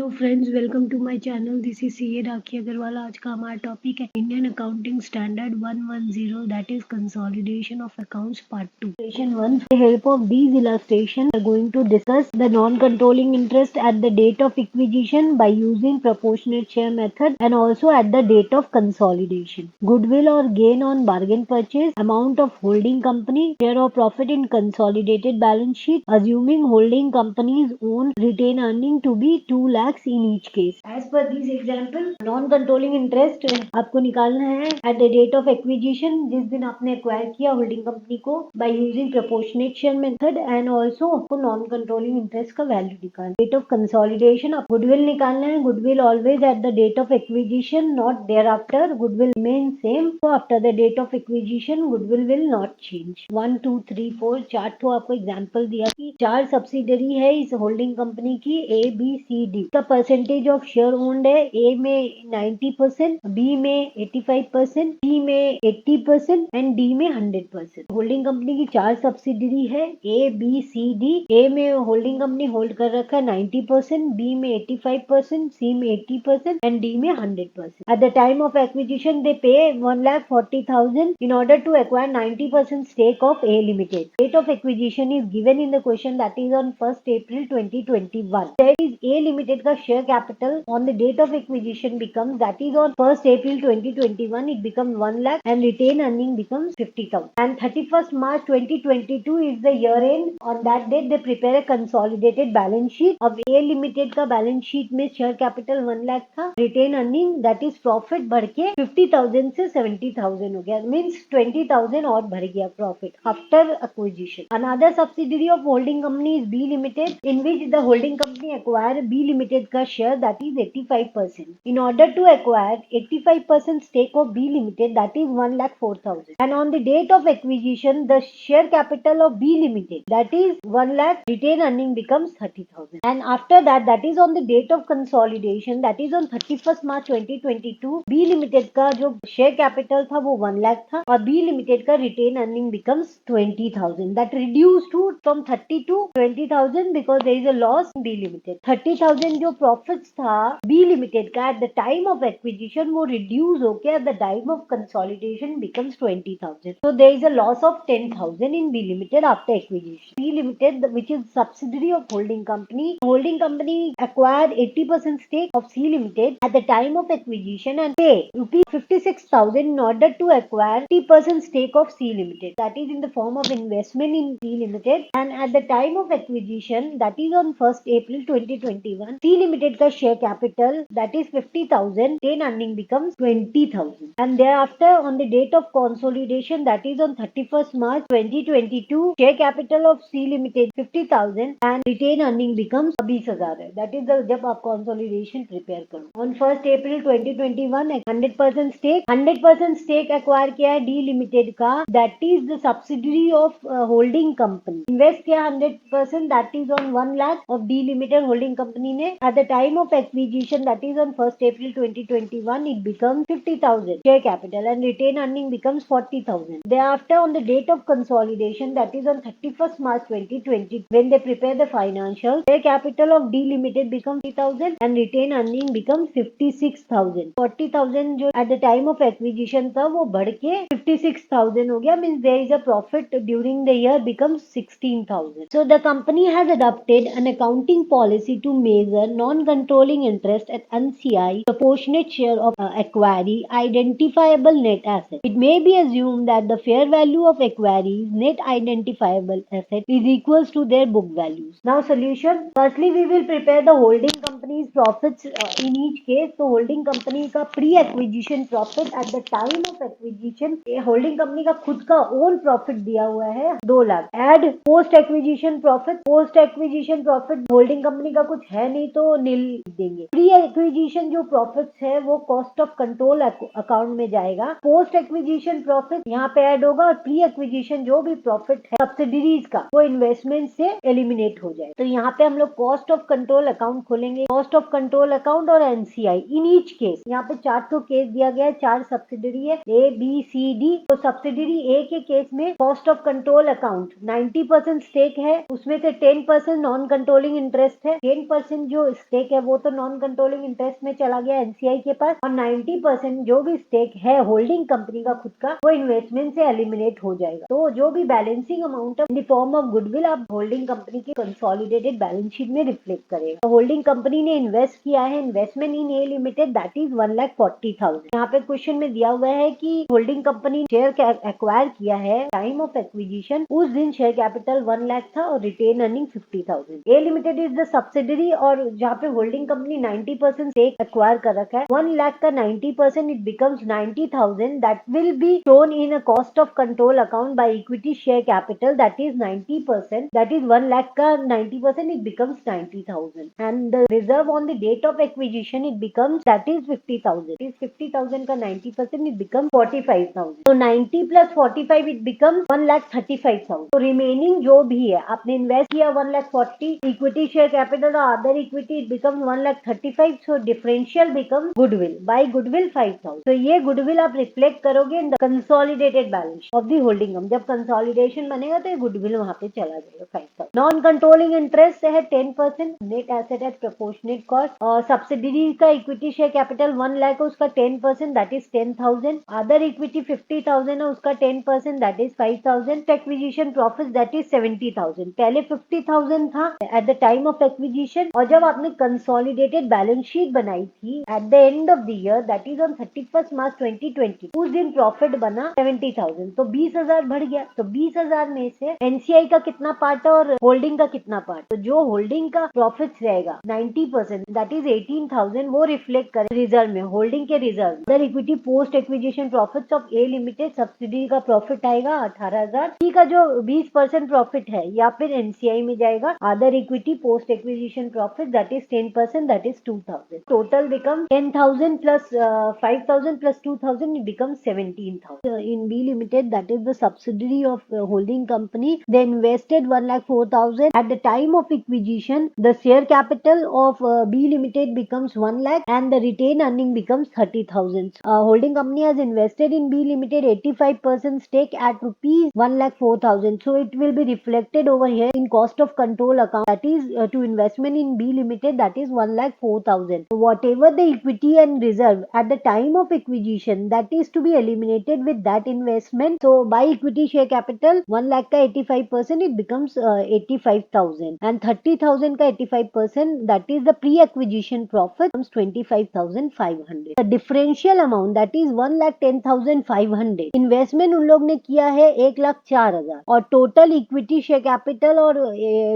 Hello friends, welcome to my channel. This is CA Rakhi Agrawal. आज का हमारा टॉपिक है Indian accounting standard 110, that is consolidation of accounts part 2। Section 1, with the help of these illustrations we are going to discuss the non-controlling interest at the date of acquisition by using proportionate share method and also at the date of consolidation. Goodwill or gain on bargain purchase, amount of holding company, share of profit in consolidated balance sheet, assuming holding company's own retained earning to be 2 lakhs in each case. As per this example, non-controlling interest आपको निकालना है at the date of acquisition, जिस दिन आपने acquire किया holding company को, by using proportionate share method and also आपको non-controlling interest का वैल्यू निकालना। Date of consolidation आप goodwill निकालना है। Goodwill always at the date of acquisition, not thereafter. Goodwill remains same. So after the date of acquisition, goodwill will not change. 1, 2, 3, 4 चार तो आपको example दिया कि 4 सब्सिडरी है इस होल्डिंग कंपनी की, A, B, C, D का परसेंटेज ऑफ शेयर ओन्ड है। A में 90%, B में 85%, C में 80% एंड D में 100%। होल्डिंग कंपनी की 4 सब्सिडरी है, A, B, C, D। A में होल्डिंग कंपनी होल्ड कर रखा है 90%, B में 85%, C में 80% एंड D में 100%। At the time of acquisition, they pay 1,40,000 in order to acquire 90% stake of A Limited. Date of acquisition is given in the question, that is on 1st April 2021. That is A Limited का share capital on the date of acquisition becomes, that is on 1st April 2021, it becomes 1 lakh and retained earning becomes 50,000. And 31st March 2022 is the year end. On that date they prepare a consolidated balance sheet of A Limited का balance sheet में share capital 1 lakh था, retained earning that is profit बढ़ के 50,000 से 70,000 हो गया, means 20,000 और बढ़ गया profit after acquisition. Another subsidiary of holding company is B Limited, in which the holding company acquire B Limited का share, that is 85%. In order to acquire 85% stake of B Limited, that is 1,04,000. And on the date of acquisition, the share capital of B Limited, that is 1 lakh, retained earning becomes 30,000. And after that, that is on the date of consolidation, that is on 31st March 2022, B Limited का जो share capital था वो 1 lakh था और B Limited का retained earning becomes 20,000. That reduced to from 30 to 20,000 because there is a loss in B Limited. 30,000 जो profits था B Limited का at the time of acquisition वो reduce होके at the time of consolidation becomes 20,000. So there is a loss of 10,000 in B Limited after acquisition. B Limited, which is subsidiary of holding company acquired 80% stake of C Limited at the time of acquisition and pay rupees 56,000 in order to acquire 50% stake of C Limited. That is in the form of investment in C Limited. And at the time of acquisition, that is on 1st April 2021, C Limited का share capital, that is 50,000, then earning becomes 20,000. And thereafter on the date of consolidation, that is on 31st March 2022, share capital of C Limited 50,000 and retained earning becomes 20,000 है. That is the जब आप consolidation prepare करो. On 1st April 2021, 100% stake acquire किया है D Limited का, that is the subsidiary of holding company. Invest किया 100%, that is on 1 lakh of D Limited holding company ने. At the time of acquisition, that is on 1st April 2021, it becomes 50,000 share capital and retained earning becomes 40,000. Thereafter on the date of consolidation, that is on 31st March 2020, when they prepare the financials, share capital of D Limited becomes 30,000 and retained earning becomes 56,000. 40,000 जो at the time of acquisition था वो बढ़ के 56,000 हो गया, means there is a profit during the year becomes 16,000. So the company has adopted an accounting policy to measure non-controlling interest at NCI proportionate share of acquiree identifiable net asset. It may be assumed that the fair value of acquiree's net identifiable asset is equals to their book values. Now solution. Firstly, we will prepare the holding company's profits in each case. So holding company का pre-acquisition profit at the time of acquisition, holding company का खुद का own profit दिया हुआ है 2 lakh. Add post acquisition profit holding company का कुछ है नहीं तो नील देंगे। प्री एक्विजिशन जो प्रॉफिट्स है वो कॉस्ट ऑफ कंट्रोल अकाउंट में जाएगा। पोस्ट एक्विजिशन प्रॉफिट यहाँ पे ऐड होगा और प्री एक्विजिशन जो भी प्रॉफिट है सब्सिडीज का वो इन्वेस्टमेंट से एलिमिनेट हो जाए। तो यहाँ पे हम लोग कॉस्ट ऑफ कंट्रोल अकाउंट खोलेंगे। कॉस्ट ऑफ कंट्रोल अकाउंट और एनसीआई इन ईच केस। यहाँ पे 4 केस दिया गया है, 4 सब्सिडरी है A B C D। तो सब्सिडरी A के केस में cost of control account 90% stake है, उसमें से 10% नॉन कंट्रोलिंग इंटरेस्ट है। 10% जो स्टेक है वो तो नॉन कंट्रोलिंग इंटरेस्ट में चला गया एनसीआई के पास, और 90% जो भी स्टेक है होल्डिंग कंपनी का खुद का, वो इन्वेस्टमेंट से एलिमिनेट हो जाएगा। तो जो भी balancing amount in the form of goodwill आप होल्डिंग कंपनी के कंसोलिडेटेड बैलेंस शीट में रिफ्लेक्ट करेगा। होल्डिंग कंपनी ने इन्वेस्ट किया है, investment in A limited that is 1,40,000। यहाँ पे क्वेश्चन में दिया हुआ है कि होल्डिंग कंपनी शेयर एक्वायर किया है, टाइम ऑफ एक्विजिशन उस दिन शेयर कैपिटल 1 लाख था और retain earning 50,000। A limited is the subsidiary, और जहाँ पे होल्डिंग कंपनी 90% स्टेक एक्वायर कर रखा है, 1 लाख का 90% it becomes 90,000 that will be shown in a cost of control account by equity share capital that is 90%, that is 1 lakh का 90% it becomes 90,000, and the reserve on the date of acquisition it becomes that is 50,000. Is 50,000 का 90% it becomes 45,000. तो 90 plus 45 it becomes 1,35,000. तो remaining जो भी है आपने invest किया 1,40,000, equity share capital और other equity it becomes 1,35,000. So differential becomes goodwill. By goodwill 5,000. तो ये goodwill आप रिफ्लेक्ट करोगे in the consolidated balance of the holding company. जब कंसोलिडेशन बनेगा तो ये गुडविल वहां पे चला जाएगा 5,000। नॉन कंट्रोलिंग इंटरेस्ट है 10%, net asset eight proportionate cost, और सब्सिडरी का इक्विटी शेयर कैपिटल 1 लाख है उसका 10% दैट इज 10,000, अदर इक्विटी 50,000 है उसका 10% that is 5,000, acquisition profit that is 70,000। पहले 50,000 था eight the time of acquisition, और जब आपने कंसोलिडेटेड बैलेंस शीट बनाई थी at the end of the year that is on 31 मार्च 2020, उस दिन प्रॉफिट बना 70,000। तो 20,000 बढ़ गया। तो 20,000 में से एनसीआई का कितना पार्ट है और होल्डिंग का कितना पार्ट? तो जो होल्डिंग का प्रॉफिट रहेगा 90% दैट इज 18,000, वो रिफ्लेक्ट कर रिजर्व में, होल्डिंग के reserve. Other equity post acquisition profits of A limited subsidy का प्रॉफिट आएगा 18,000। सी का जो 20% प्रॉफिट है या फिर एनसीआई में जाएगा। Other equity post acquisition profit that is 10% that is 2,000। Total become 10,000 plus 5,000 plus 2,000 it becomes 17,000. In B Limited, that is the subsidiary of holding company, they invested 1,04,000. At the time of acquisition, the share capital of B Limited becomes 1 lakh and the retained earning becomes 30,000. Holding company has invested in B Limited 85% stake at rupees 1,04,000. So it will be reflected over here in cost of control account, that is to investment in B Limited, that is 1,04,000. Whatever the equity and reserve at the time of acquisition, that is to be eliminated with that investment. So by equity share capital 1 lakh का 85% it becomes 85,000 and 30,000 का 85% that is the pre-acquisition profit becomes 25,500. The differential amount that is 1,10,500 investment उन लोग ने किया है 1,04,000 और total equity share capital और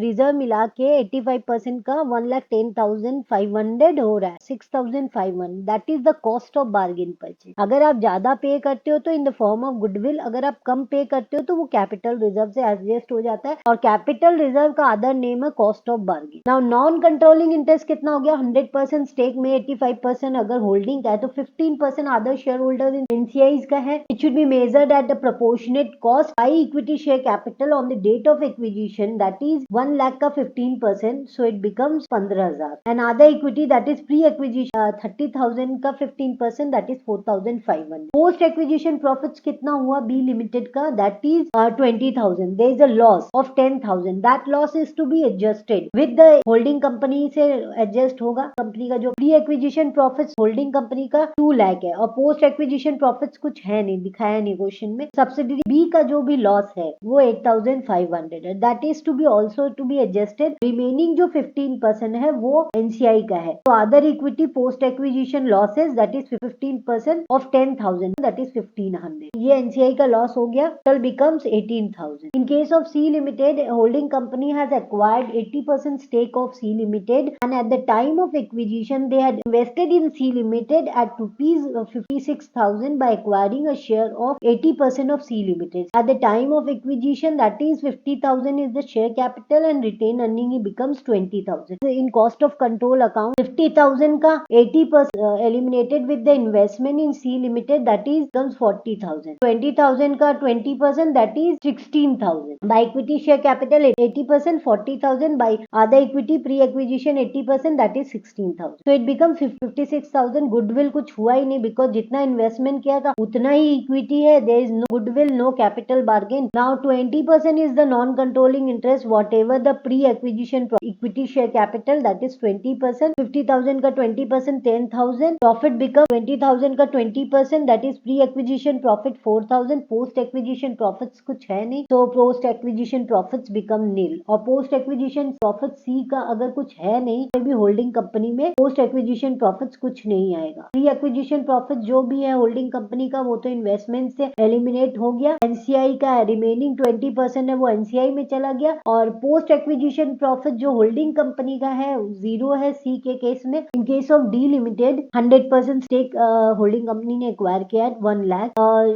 reserve मिला के 85% का 1,10,500 हो रहा है 6,500. That is the cost of bargain purchase. अगर आप ज्यादा पे करते हो तो in the form of goodwill, अगर आप कम पे करते हो तो वो कैपिटल रिजर्व से एडजस्ट हो जाता है और कैपिटल रिजर्व का अदर नेम है cost of bargain. Now non controlling interest कितना हो गया? 100% स्टेक में 85% अगर होल्डिंग का है तो 15% other share holder in NCIs का है. It should be measured at the proportionate cost by equity share capital on the date of acquisition that is 1 lakh का 15%, so it becomes 15,000 and other equity that is pre acquisition 30,000 का 15% that is 4,500. Post acquisition profits कितना हुआ B limited का? That is 20,000. There is a loss of 10,000. That loss is to be adjusted with the holding company से adjust होगा. Company का जो pre acquisition profits holding company का 2 लाख है और पोस्ट एक्विजिशन प्रॉफिट्स कुछ है नहीं, दिखाया नहीं क्वेश्चन में. सब्सिडरी बी का जो भी लॉस है वो 8,500 है. That is to be also to be adjusted. Remaining जो 15% है वो एनसीआई का है. तो other equity post acquisition losses that is 15% of 10,000 that is 1,500. ये एनसीआई का लॉस हो गया. Total becomes 18,000. In case of C limited, holding company has acquired 80% stake of C Limited and at the time of acquisition they had invested in C Limited at rupees 56,000 by acquiring a share of 80% of C Limited. At the time of acquisition, that is 50,000 is the share capital and retained earning becomes 20,000. In cost of control account, 50,000 का 80% eliminated with the investment in C Limited, that is becomes 40,000. 20,000 का 20% that is 16,000. By equity share capital 80%, 40,000. By other equity pre-acquisition 80% 20%, that is 16,000. So it becomes 56,000. Goodwill कुछ हुआ ही नहीं because जितना investment किया था उतना ही इक्विटी है. There is no goodwill, no capital bargain. Now 20% is the non-controlling interest whatever the pre-acquisition equity share capital, that is 20%. 50,000 का 20% 10,000. Profit become 20,000 का 20%, that is pre-acquisition profit 4,000. Post-acquisition profits कुछ है नहीं, so post-acquisition profits become nil. और post-acquisition profit C का अगर कुछ है नहीं, कोई भी होल्डिंग कंपनी में post-acquisition profits कुछ नहीं आएगा. Pre-acquisition profit जो भी है होल्डिंग कंपनी का वो तो इन्वेस्टमेंट से एलिमिनेट हो गया. NCI का रिमेनिंग 20% है वो NCI में चला गया. और पोस्ट एक्विजिशन प्रॉफिट जो होल्डिंग कंपनी का है जीरो है सी के केस में. In case of D limited 100% stake holding company ने एक्वायर किया है 1 lakh.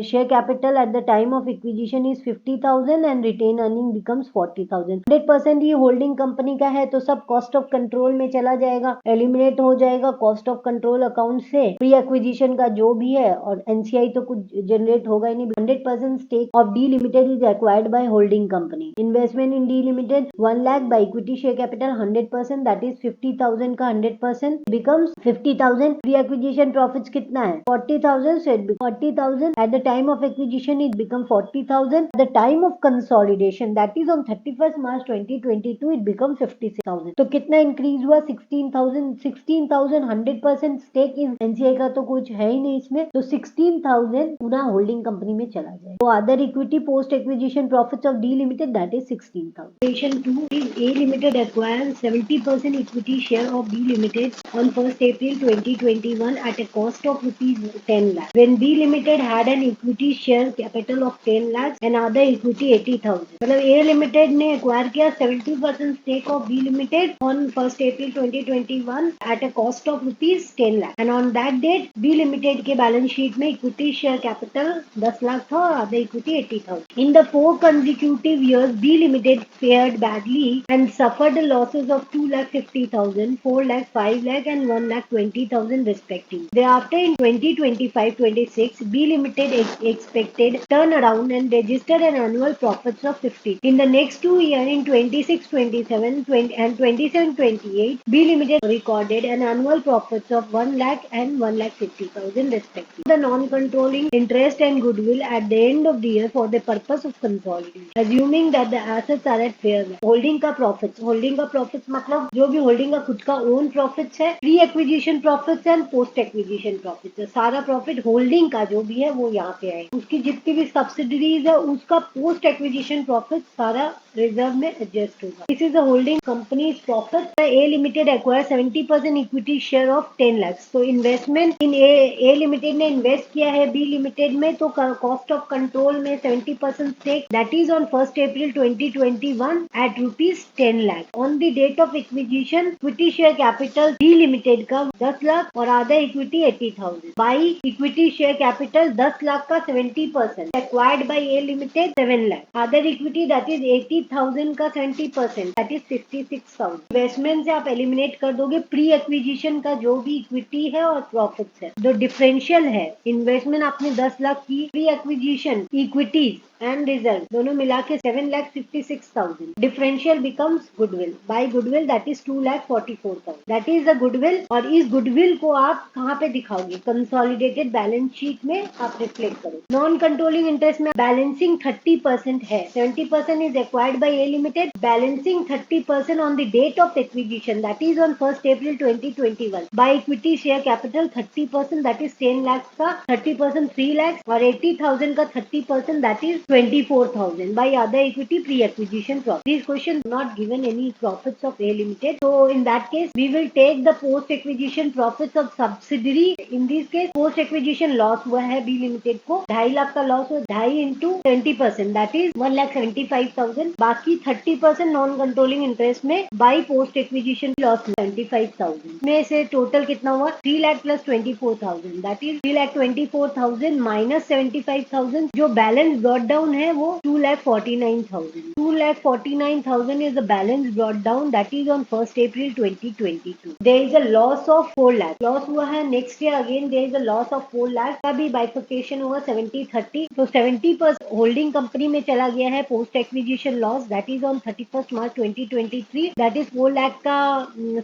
Share capital at the time of acquisition is 50,000 and retain earning becomes 40,000. 100% ये होल्डिंग कंपनी का है तो सब कॉस्ट ऑफ कंट्रोल में चला जाएगा, एलिमिनेट हो जाएगा कॉस्ट ऑफ कंट्रोल अकाउंट से. प्री एक्विजिशन का जो भी है और NCI तो कुछ जनरेट होगा ही नहीं. 100% stake of D limited is acquired by holding company. Investment in D Limited 1 lakh by equity share capital 100%, that is 50,000 का 100% becomes 50,000. Pre-acquisition profits कितना है 40,000, so it becomes 40,000. At the time of acquisition it become 40,000. At the time of consolidation, that is on 31st March 2022, it becomes 56,000. तो कितना increase हुआ 16,000. 16,000 100% stake is NCI का तो कुछ है ही नहीं इसमें, तो 16,000 पूरा होल्डिंग कंपनी में चला जाए. तो other equity post acquisition profits of D Limited, that is 16,000. Station 2 is A Limited acquires 70% equity share of B Limited on 1st April 2021 at a cost of rupees 10 lakh. When B Limited had an equity share capital of 10 lakhs and other equity 80,000. मतलब A Limited ने acquire किया 70% stake of B Limited on 1st April 2021 at a cost of rupees 10 lakh. And on that date B Limited के balance sheet में equity share capital 10 lakh था और other equity 80,000. In the 4 consecutive years, B Limited fared badly and suffered losses of 2,50,000, 4 lakh, 5 lakh and 1,20,000 respectively. Thereafter, in 2025-26, B Limited expected turnaround and registered an annual profits of 50. In the next 2 years, in 26-27 and 27-28, B Limited recorded an annual profits of 1 lakh and 1,50,000 respectively. The non-controlling interest and goodwill at the end of the year for the purpose of consolidation, assuming that the assets are at fair value. Holding का profits मतलब जो भी holding का खुद का own profits है, pre acquisition profits and post acquisition profits है. सारा प्रॉफिट होल्डिंग का जो भी है वो यहाँ पे आएगा. उसकी जितनी भी सब्सिडरीज है उसका पोस्ट एक्विजिशन प्रॉफिट सारा रिजर्व में एडजस्ट होगा. This is the holding companies profit. A Limited acquire 70% equity share of 10 lakhs. तो इन्वेस्टमेंट इन A Limited ने इन्वेस्ट किया है B Limited में, तो कॉस्ट ऑफ कंट्रोल में 70% stake, that is on 1st April 2021 at rupees 10 lakh. On the date of acquisition, equity share capital B Limited का 10 लाख और आधा equity 80,000. By equity share capital 10 lakh का 70%, acquired by A Limited 7 lakh. Other equity that is 80,000 का 70%, that is 56,000. Investment से आप eliminate कर दोगे pre acquisition का जो भी इक्विटी है और प्रॉफिट्स है. जो डिफरेंशियल है, इन्वेस्टमेंट आपने 10 लाख की, pre acquisition equities and result दोनों मिला के 7,56,000. Differential becomes goodwill. By goodwill that is 2,44,000. That is the goodwill. और इस goodwill को आप कहाँ पे दिखाओगे? Consolidated balance sheet में आप रिफ्लेक्ट करो. नॉन कंट्रोलिंग इंटरेस्ट में बैलेंसिंग 30% है. 70% is acquired by A Limited. Balancing 30% on the date of acquisition, that is on 1st April 2021. By equity share capital 30%, that is 10 lakhs का 30% 3 lakhs और 80,000 का 30%, that is 24,000. By other equity pre-acquisition profit. These questions not given any profits of A Limited. So in that case, we will take the post-acquisition profits of subsidiary. In this case, post-acquisition loss हुआ है B Limited को 2.5 लाख का loss हुआ. 2.5 into 20%, that is 1,75,000. बाकी 30% non controlling interest में by post-acquisition loss 75,000. में से total कितना हुआ 3 lakh plus 24,000. That is 3,24,000 minus 75,000. जो बैलेंस ब्रॉट डाउन है वो 2,49,000. 2,49,000 is the balance brought down, that is on 1st April 2022. There is a loss of 4 lakh. Loss हुआ है next year again there is a loss of 4 lakh. का भी bifurcation हुआ 70-30. तो 70% holding company में चला गया है post acquisition loss that is on 31st March 2023 दैट इज 4 लाख का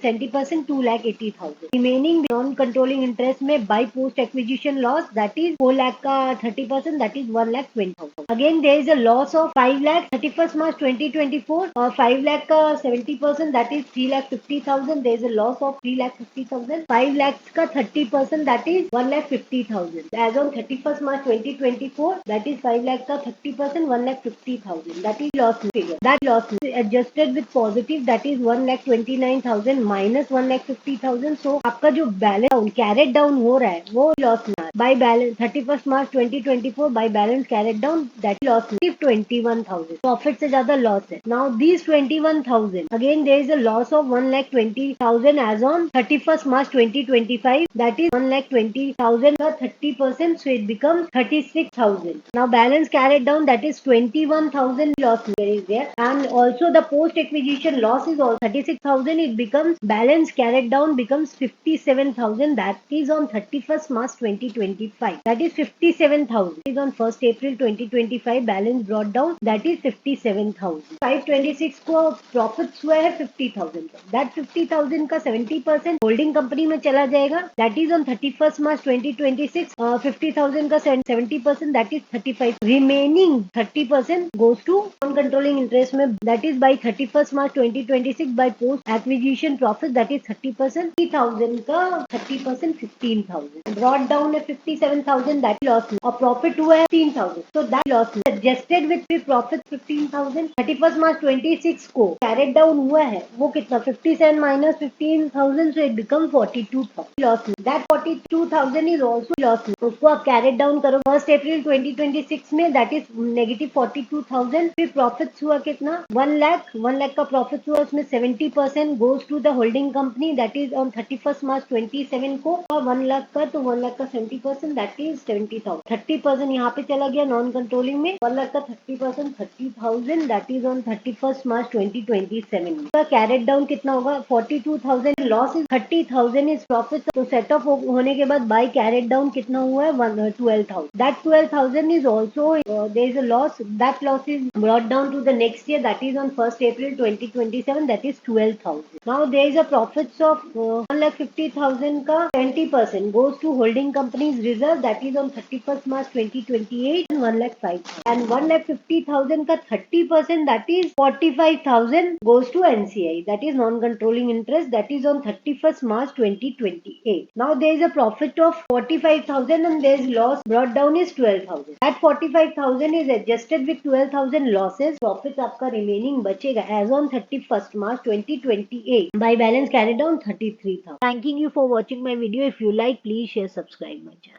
70% 2,80,000 रिमेनिंग नॉन कंट्रोलिंग इंटरेस्ट में by post acquisition loss that is 4 lakh का 30% that is 1,20,000 again there is a loss of 5 lakh 31st March 2024 और 5 lakh का 70% that is 3,50,000 there is a loss of 3,50,000 5 lakhs का 30% that is 1,50,000 as on 31st March 2024 that is 5 lakh का 30% 1,50,000 that is loss figure that loss adjusted with positive that is 1,29,000 minus 1,50,000 so आपका जो balance down carried down हो रहा है वो loss ना by balance 31st March 2024 by balance carried down that loss सिर्फ 21,000 profit से ज्यादा लॉस है now this 21,000 again there is a loss of 1,20,000 as on 31st March 2025 that is 1,20,000 का 30% so it becomes 36,000 now balance carried down that is 21,000 loss there is there and also the post acquisition loss is also 36,000 it becomes balance carried down becomes 57,000 that is on 31st March 2025 that is 57,000 is on 1st April 2025 balance brought down that is 57,000 526 को profits हुआ है 50,000 that 50,000 का 70% holding company में चला जाएगा that is on 31st March 2026 50,000 का 70% that is 35 remaining 30% goes to non-controlling interest में that is by 31st March 2026 by post acquisition profit that is 30% 3,000 का 30% 15,000 brought down है 57,000 that loss और profit हुआ है 15,000 so that loss adjusted with profit 15,000 31st March 26 को carried down हुआ है वो कितना 57 minus 15,000 so it becomes 42,000 loss that 42,000 is also loss उसको आप carried down करो 1st April 2026 में that is negative 42,000 फिर profits हुआ कितना 1 lakh का profits हुआ उसमें 70% goes to the holding company that is on 31st March 27 को और 1 lakh का तो 1 lakh का 70% that is 70,000 30% यहाँ पे चला गया नॉन कंट्रोलिंग में 1 lakh का 30% 30,000 that is on 31st March 2027 का carried down कितना होगा 42,000 लॉस इज 30,000 इज प्रॉफिट तो सेट ऑफ होने के बाद बाय कैरेट डाउन कितना हुआ है 12,000 that 12,000 is also there is a loss that loss is brought down to the next year that is on 1st April 2027 that is 12,000 now there is a profits of 1,50,000 का 20% goes to holding company's reserve that is on 31st March 2028 and 1,05,000 and 1,50,000 का 30% that is 45,000 goes to NCI that is non-controlling interest that is on 31st March 2028. Now there is a profit of 45,000 and there is loss brought down is 12,000. That 45,000 is adjusted with 12,000 losses. Profit आपका remaining बचेगा as on 31st March 2028. By balance carried down 33,000. Thanking you for watching my video. If you like, please share, subscribe my channel.